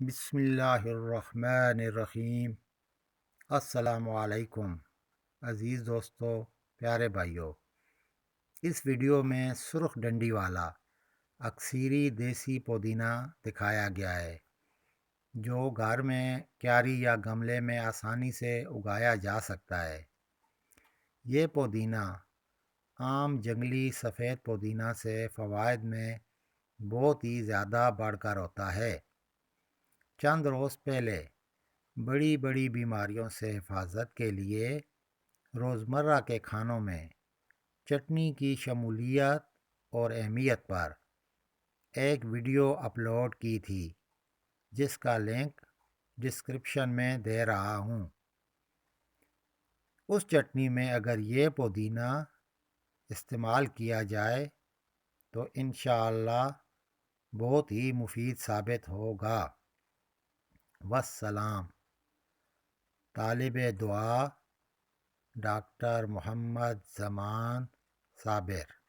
بسم اللہ الرحمن الرحیم۔ السلام علیکم عزیز دوستو، پیارے بھائیو۔ اس ویڈیو میں سرخ ڈنڈی والا اکثیری دیسی پودینہ دکھایا گیا ہے جو گھر میں کیاری یا گملے میں آسانی سے اگایا جا سکتا ہے۔ یہ پودینہ عام جنگلی سفید پودینہ سے فوائد میں بہت ہی زیادہ بڑھ کر ہوتا ہے۔ چند روز پہلے بڑی بڑی بیماریوں سے حفاظت کے لیے روزمرہ کے کھانوں میں چٹنی کی شمولیت اور اہمیت پر ایک ویڈیو اپلوڈ کی تھی، جس کا لنک ڈسکرپشن میں دے رہا ہوں۔ اس چٹنی میں اگر یہ پودینہ استعمال کیا جائے تو انشاءاللہ بہت ہی مفید ثابت ہوگا۔ والسلام۔ طالب دعا ڈاکٹر محمد زمان صابر۔